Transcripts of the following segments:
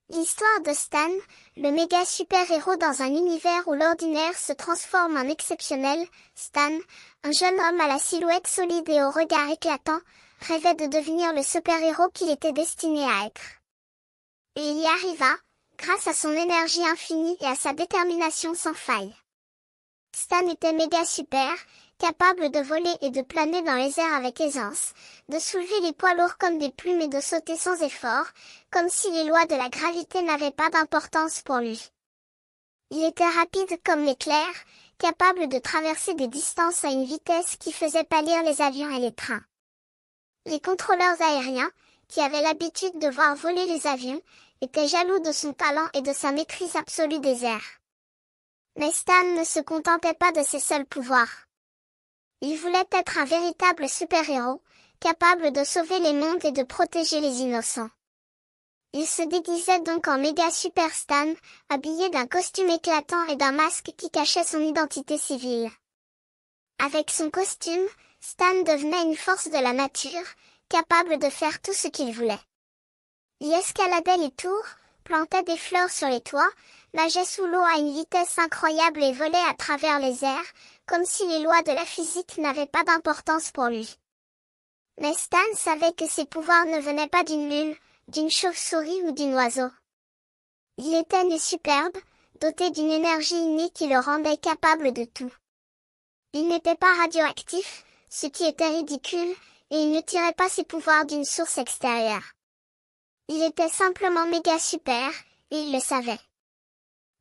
L'histoire de Stan, le méga super-héros dans un univers où l'ordinaire se transforme en exceptionnel. Stan, un jeune homme à la silhouette solide et au regard éclatant, rêvait de devenir le super-héros qu'il était destiné à être. Et il y arriva, grâce à son énergie infinie et à sa détermination sans faille. Stan était méga super, capable de voler et de planer dans les airs avec aisance, de soulever les poids lourds comme des plumes et de sauter sans effort, comme si les lois de la gravité n'avaient pas d'importance pour lui. Il était rapide comme l'éclair, capable de traverser des distances à une vitesse qui faisait pâlir les avions et les trains. Les contrôleurs aériens, qui avaient l'habitude de voir voler les avions, étaient jaloux de son talent et de sa maîtrise absolue des airs. Mais Stan ne se contentait pas de ses seuls pouvoirs. Il voulait être un véritable super-héros, capable de sauver les mondes et de protéger les innocents. Il se déguisait donc en méga super Stan, habillé d'un costume éclatant et d'un masque qui cachait son identité civile. Avec son costume, Stan devenait une force de la nature, capable de faire tout ce qu'il voulait. Il escaladait les tours, plantait des fleurs sur les toits, nageait sous l'eau à une vitesse incroyable et volait à travers les airs, comme si les lois de la physique n'avaient pas d'importance pour lui. Mais Stan savait que ses pouvoirs ne venaient pas d'une lune, d'une chauve-souris ou d'un oiseau. Il était né superbe, doté d'une énergie innée qui le rendait capable de tout. Il n'était pas radioactif, ce qui était ridicule, et il ne tirait pas ses pouvoirs d'une source extérieure. Il était simplement méga super, et il le savait.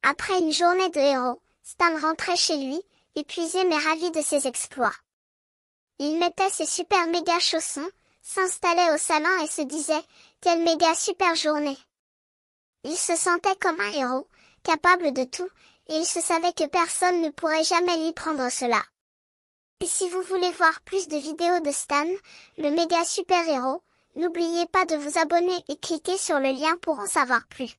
Après une journée de héros, Stan rentrait chez lui, épuisé mais ravi de ses exploits. Il mettait ses super méga chaussons, s'installait au salon et se disait « Quelle méga super journée !» Il se sentait comme un héros, capable de tout, et il se savait que personne ne pourrait jamais lui prendre cela. Et si vous voulez voir plus de vidéos de Stan, le méga super héros, n'oubliez pas de vous abonner et cliquer sur le lien pour en savoir plus.